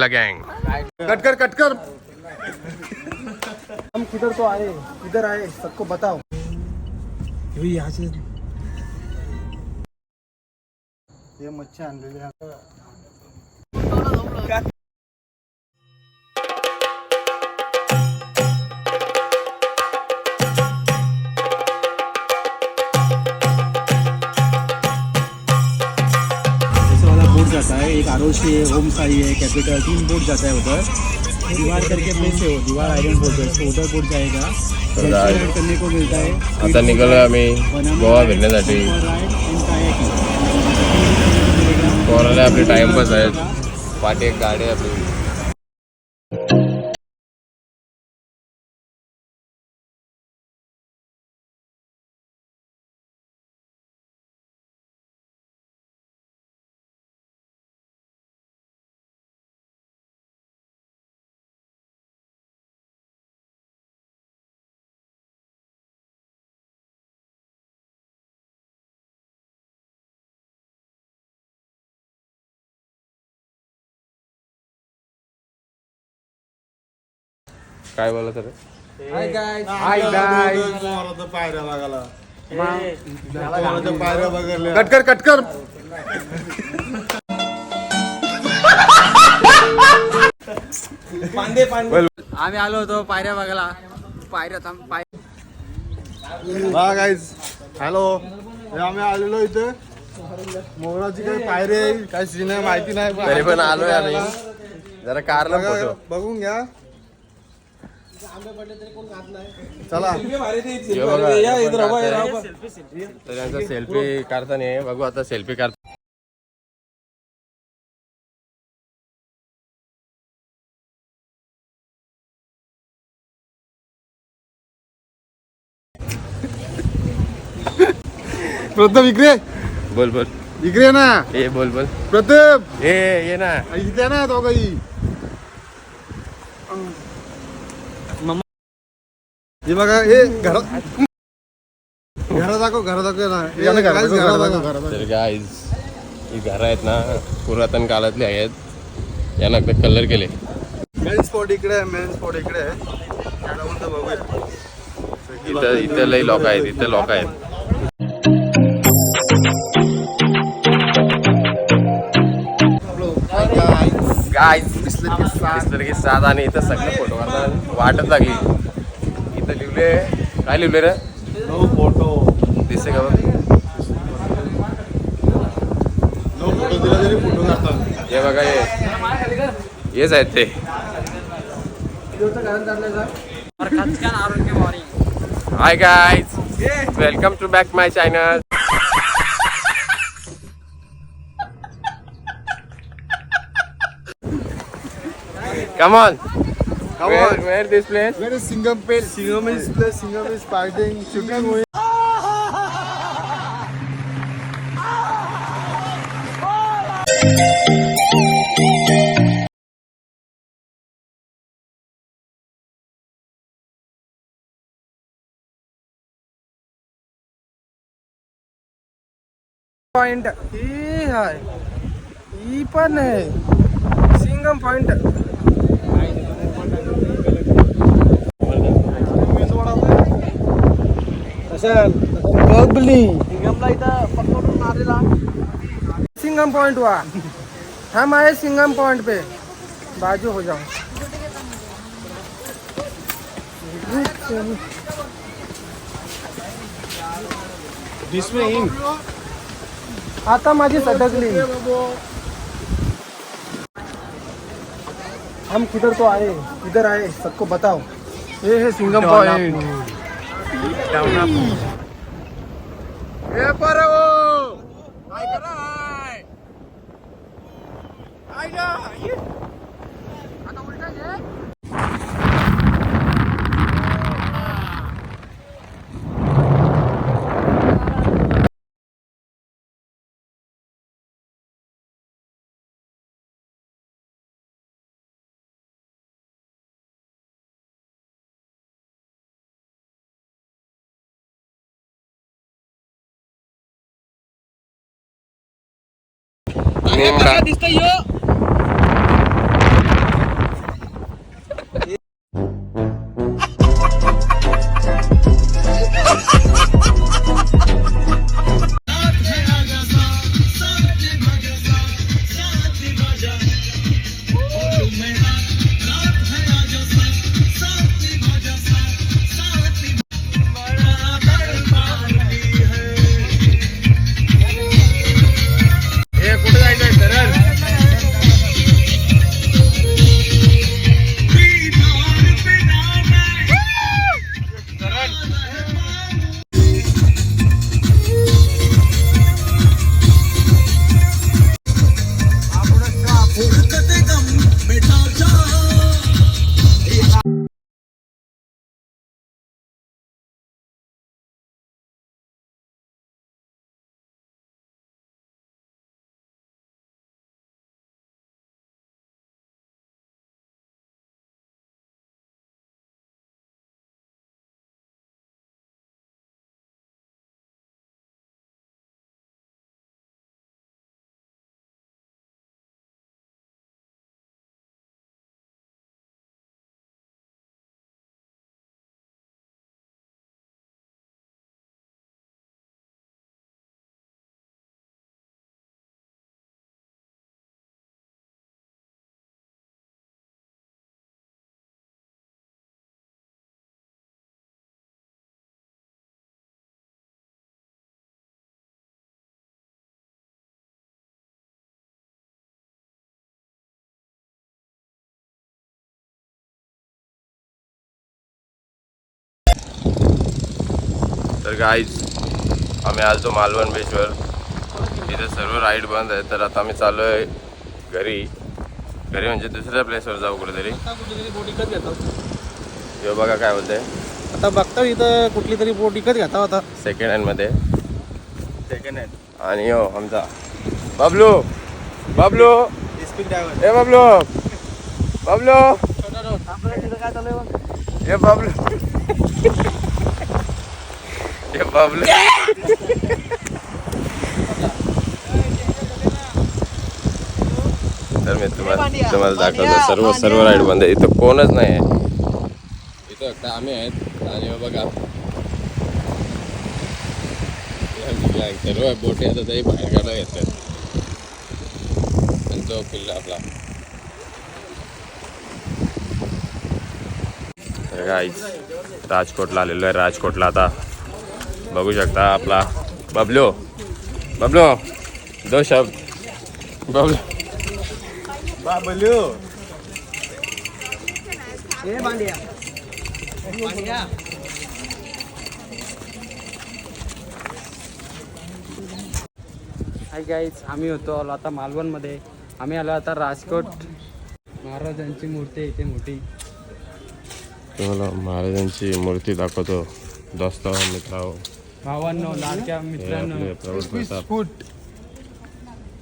Gang cut कर हम किधर तो आए, किधर आए सबको बताओ। यहाँ से ये मच्छी आणलेली आहे। बोट जाता है, एक आरोशी है, ओम साई है, कैपिटल, 3 बोट जाता है उधर। दीवार करके प्लेस है वो, दीवार आइलैंड बोलते हैं उसको, उधर बोट जाएगा। राइड करने को मिलता है। आता निघालोय आम्ही गोवा फिरण्यासाठी। पोराला आपले टाइमपास आहेत, पाठी एक गाडी आपली। काय बोलत रे? हाय गाइस, पायऱ्या बघायला कट कर आम्ही आलो होतो पायऱ्या बघायला। पायऱ्या हा गाईज हॅलो, आम्ही आलेलो इथे मोराची काही पायरी आहे, काही सीन आहे माहिती नाही, तरी पण आलोय आम्ही जरा कारला फोटो बघून घ्या। चला त्यांचा सेल्फी काढताना बघू, आता सेल्फी काढ। प्रथम इकडे बोल इकडे ना, ए बोल प्रथम ये ना इथे ना तो काही हे बघा, हे घरात दाखव ना, तर गाईज ही घरं आहेत ना पुरातन काळातली आहेत, यांना कलर केले। मेन स्पॉट इकडे आहे, इथं लई लोक आहेत, गाईज बिस्लरी के साथ। आणि इथं सगळे फोटो काढताना वाटत लागली। इथं लिहिले, काय लिहिले रे? नो फोटो दिसते का बघ? नो फोटो दिला तरी फोटो काढतात। हे बघा, हेच आहेत ते। Hi guys, welcome to back my channel. Come on. Where this place? Where is Singham place? Singham is place. Singham is fighting, shooting. Point ही है, ही पण है सिंगम पॉइंट। सिंगम पॉइंट हुआ, हम आए सिंगम पॉइंट पे, बाजू हो जाओ। आता माझी सटकली। हम किधर तो आए, किधर आए सबको बताओ। ये है सिंगम पॉइंट। नेमका दिसतोय तर गाईज आम्ही आलतो मालवण बीचवर. इथे सर्व राईड बंद आहे. तर आता आम्ही चाललो आहे घरी म्हणजे दुसऱ्या प्लेसवर जाऊ कुठेतरी. बोट इकत घेतो. हे बघा काय होतंय. आता बघतो इथं कुठली तरी बोट इकत घेता आता सेकंड हँडमध्ये. Second hand. आणि हो आमचा बबलू स्पीड ड्रायव्हर. ए बबलू काय चालू आहे? ए बबलू ए बबलू. तर मी तुम्हाला दाखवतो. सर्व राईड बंद आहे. इथं कोणच नाही आहे. इथं फक्त आम्ही आहेत. आणि बघा सर्व बोटी आता तरी बाहेर काढा घेतात. आणि तो किल्ला आपला. तर गाईज राजकोटला आलेलो आहे. राजकोटला आता बघू शकता आपला बबलू दो शब्द बबलू. हाय गाईज, आम्ही होतो आता मालवणमध्ये. आम्ही आलो आता राजकोट. महाराजांची मूर्ती आहे इथे मोठी. तुम्हाला महाराजांची मूर्ती दाखवतो. दोस्त मित्र भावांनो, लाडक्या मित्रांनो, प्रौढ प्रताप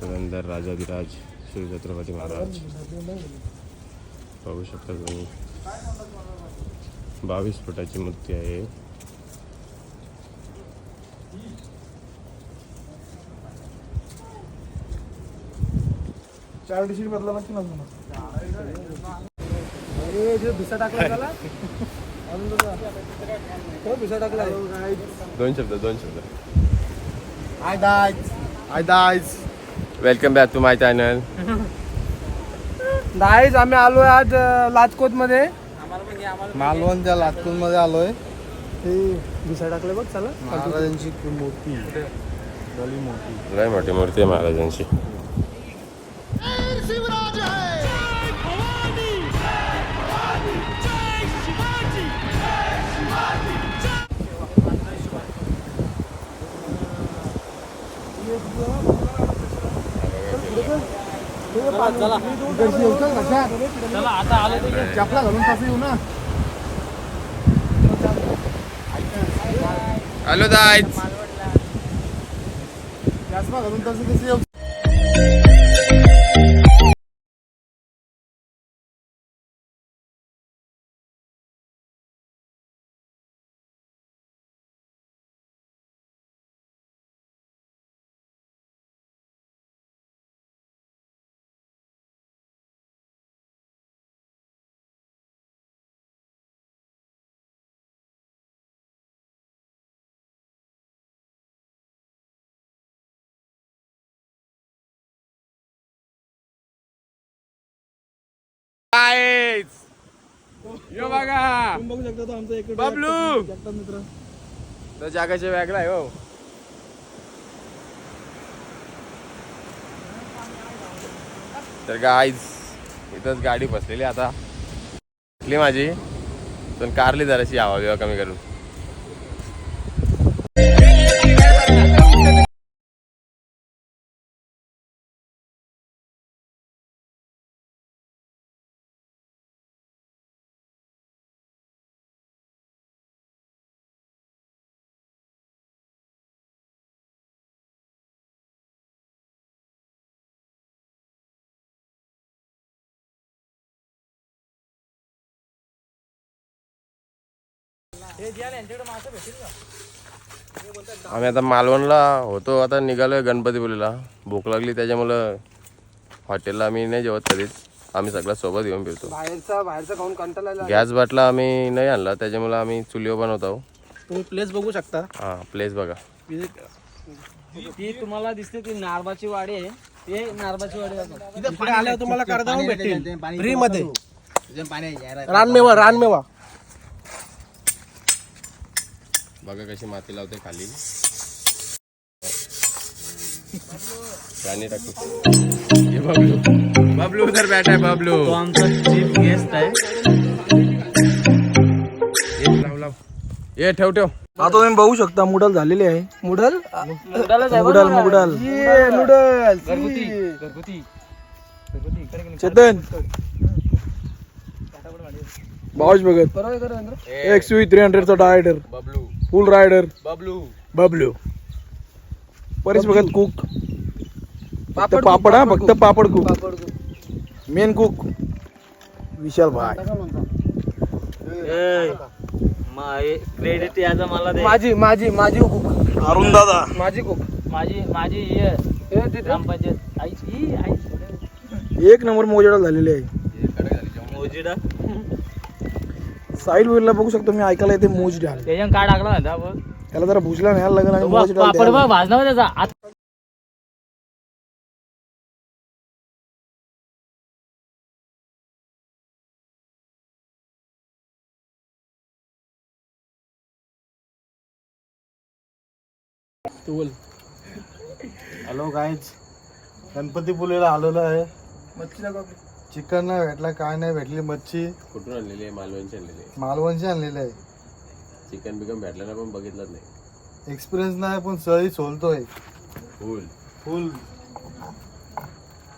पुरंदर राजाधिराज श्री छत्रपती महाराज. पाहू शकता तुम्ही 22 फुटाची मूर्ती आहे. भिसा टाकला त्याला. भिसा टाकला. दोन शब्द हाय दाईज. Welcome back to my channel. दाईज आम्ही आलोय आज लाजकोट मध्ये. मालवणच्या लातूर मध्ये आलोय. भिसा टाकलं बघ. चला महाराजांची मूर्ती लई मोठी. लय मोठी मूर्ती आहे महाराजांची. चला आता आलो. चपला घालून कसं येऊ ना. हॅलो दाईज. चष्मा घालून कसं येऊ. यो बघा बघू शकता तो आमचा एक बबलू. मित्र. तो जागाच्या वेगळा आहे हो. तर गाईज इथंच गाडी बसलेली आता. माझी पण कारली जराशी हवा बिवा कमी करून. आम्ही आता मालवणला होतो. आता निघालोय गणपतीपुळेला. भूक लागली त्याच्यामुळं हॉटेलला आम्ही नाही जेवत कधीच. आम्ही सगळं सोबत घेऊन फिरतो. बाहेरचा खाऊन कंटाळा. गॅस बाटला आम्ही नाही आणला त्याच्यामुळे आम्ही चुलीवर बनवतो. तुम्ही प्लेस बघू शकता. हा प्लेस बघा. ती तुम्हाला दिसते ती नारबाची वाडी आहे. ते नारबाची वाडी इथे आल्यावर तुम्हाला कडधावून भेटेल फ्री मध्ये. रानमेवा बघा कशी माती लावते खाली. पाणी टाकतो. ये बबलू उधर बैठा है बबलू. तो आमचा चीफ गेस्ट आहे. लाव ये ठेव ठेव. आता तुम्ही बघू शकता मुडल झालेली आहे. मुडल मुडल मुडल चेतन बाऊश बघत XUV 300 चा rider Bablu full rider Bablu Bablu Paresh बघत कुक फक्त पापड हा फक्त पापड कुक मेन कुक विशाल भाई क्रेडिट याचा मला दे. माझी कुक अरुण दादा माझी हे ग्रामपंचायत आईची एक नंबर मोजेडा झालेली आहे. मोजिडा साईड व्हीलला बघू शकतो मी ऐकायला येते मोजडा त्याच्यानं काय टाकला ना बघ. त्याला जरा भुजला न्यायला लागेल आणि मोजडा पापड बघ भाजला बघ त्याचा. हॅलो गाईज, गणपतीपुलेला आलेलो आहे. चिकन नाही भेटला, काय नाही भेटली. मच्छी कुठून आणलेली आहे? मालवणची आणलेली आहे. मालवणची आणलेली आहे. चिकन बिकन भेटलं ना पण बघितलंच नाही. एक्सपिरियन्स नाही पण सळी सोलतोय फुल फुल.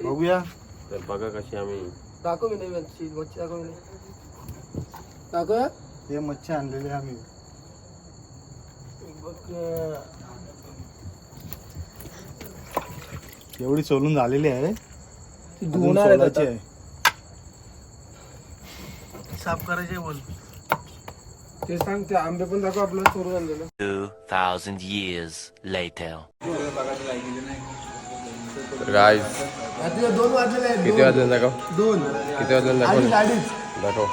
बघूया. तर बघा कशी आम्ही हे मच्छी आणलेली आहे आम्ही. एवढी सोलून झालेली आहे. अजून सोलायची आहे. साफ करायचे बोल ते सांग. ते आंबे पण दाखव आपलं चोरून आणलेलं. 2,000 years later. तर गाईज 2 वाजलेले आहेत. किती वाजले दाखव. 2 किती वाजले दाखव. गाडीच दाखव.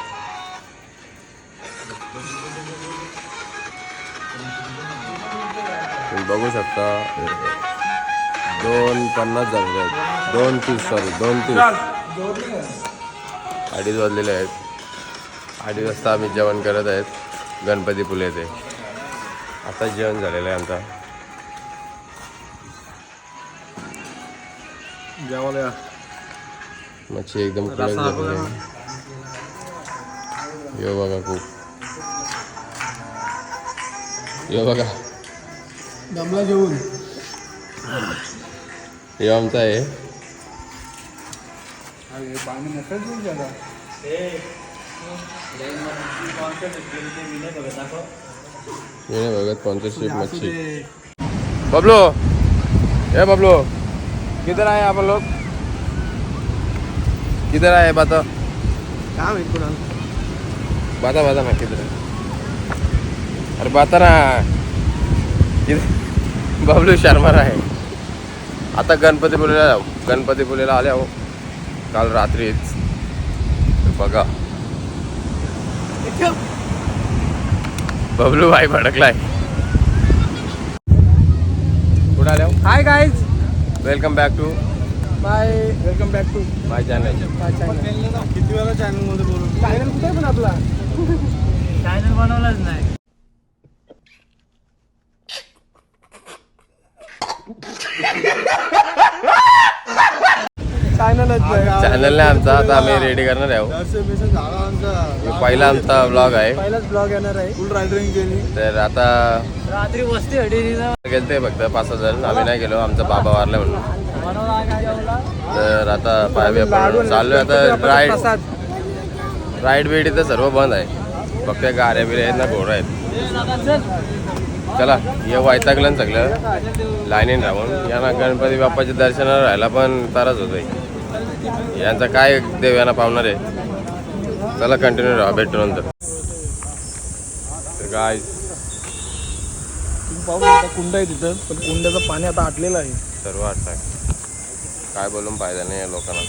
तुम्ही बघू शकता 2:50 झालेले आहेत. 2:30 सॉरी 2:30. 2:30 वाजलेले आहेत. 2:30 वाजता आम्ही जेवण करत आहेत गणपतीपुले येथे. आता जेवण झालेलं आहे आमचा. जेवायला मच्छी एकदम क्लीन झालेली आहे. यो बघा खूप. यो बघा दमला जेवून यो आमचा आहे. पाणी नसेल ज्यादा. मी नाही बघत स्पॉन्सरशिप मच्छी. बबलू ए बबलू किधर आए आप लोग? किधर आए बता काय माहित कोणाला. बता ना किधर है? अरे बता ना किधर. बबलू शर्मा आहे. आता गणपतीपुलेला जाऊ. गणपतीपुलेला आले आहो काल रात्रीच. बघा बबलू भाई भडकलाय. कुठे आले? Hi guys, welcome back to welcome back to my channel. किती वेळा चॅनल मध्ये बोलू. चॅनल कुठे पण आपला चॅनल बनवलाच नाही. चॅनल नाही आमचा. आता आम्ही रेडी करणार आहोत. झाला आमचा. पहिला आमचा ब्लॉग आहे. पहिलाच ब्लॉग येणार आहे. फुल रायडरिंग केली. तर आता रात्री वस्ती हडी गेलते फक्त 5-6 जण. आम्ही नाही गेलो. आमचा बाबा वारला म्हणून. बनवला काय जेवला. तर आता पाय चाललोय. आता राईड बीड इथं सर्व बंद आहे. फक्त गाड्या बिऱ्या आहेत ना, घोडा आहेत. चला ये वैतागलं सगळं लाईनीन राहून. यांना गणपती बाप्पाच्या दर्शनाला राहायला पण ताराच होत आहे. यांचा काय देव यांना पावणार आहे. चला कंटिन्यू राहा, भेटू नंतर. काय पाहू शकता कुंड आहे तिथं, पण कुंड्याचं पाणी आता आटलेलं आहे. सर्व आटलाय. काय बोलून फायदा नाही या लोकांना.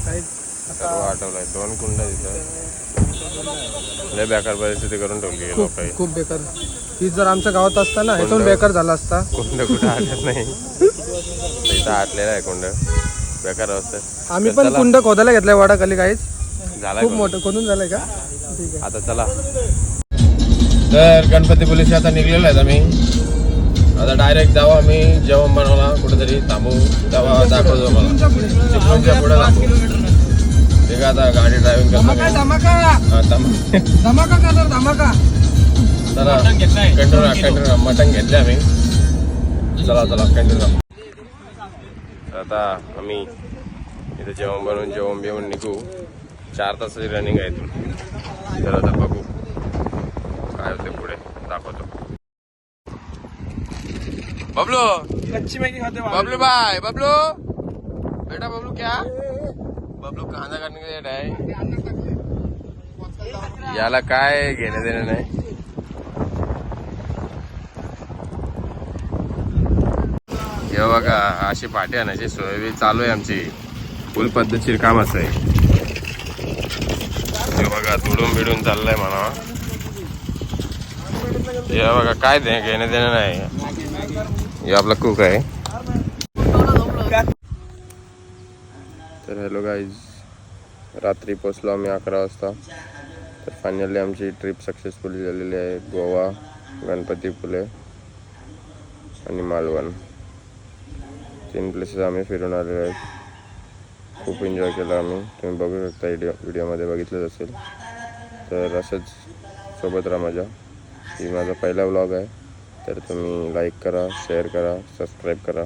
काही सर्व आठवलंय. 2 कुंड तिथं. लय बेकार परिस्थिती करून ठेवली लोकांनी. खूप बेकार. ही जर आमच्या गावात असता ना, ह्याच्याहून बेकार झाला असता. कुंड कुठं आटत नाही. इथं आटलेला आहे कुंड. बेकार अवस्था. आम्ही पण कुंड खोदायला घेतलाय वाडाखाली. काहीच झाला खूप मोठं खोदून झालंय का. ठीक आहे. आता चला. तर गणपतीपुलेशी आता निघलेलो आहेत आम्ही. आता डायरेक्ट जाऊ आम्ही. जेवण बनवला कुठेतरी थांबू. तेव्हा दाखवतो मला. चिपळूणच्या पुढे थांबू. ठीक आहे. आता गाडी ड्रायव्हिंग करतो. धमाका हा, थांबा. धमाका करणार धमाका. चला कंटिन्यू मटण घेतले आम्ही. चला कंटिन्यू. आता आम्ही इथे जेवण बनवून जेवण बिवून निघू. 4 तासाची रनिंग आहे इथून. तर आता बघू काय होते पुढे, दाखवतो. बबलू कच्ची मॅगी खाते बबलू बाय बबलू बेटा बबलू क्या बबलू कांदा काटणे के लिए है. याला काय घेणं देणं नाही. हे बघा अशी पाठी आणायची सोय चालू आहे आमची. फुल पद्धतशीर काम असं आहे. हे बघा तुडून बिडून चाललंय म्हणा. हे बघा काय घेणं देणं नाही. हे आपला कुक आहे. तर हॅलो गाईज, रात्री पोचलो आम्ही 11 वाजता. तर फायनली आमची ट्रिप सक्सेसफुली झालेली आहे. गोवा, गणपतीपुळे आणि मालवण 3 प्लेसेस आम्ही फिरून आलेलो आहेत. खूप एन्जॉय केला आम्ही. तुम्ही बघू शकता व्हिडिओमध्ये बघितलंच असेल. तर असंच सोबत राहा माझ्या. ही माझा पहिला व्लॉग आहे. तर तुम्ही लाईक करा, शेअर करा, सबस्क्राईब करा.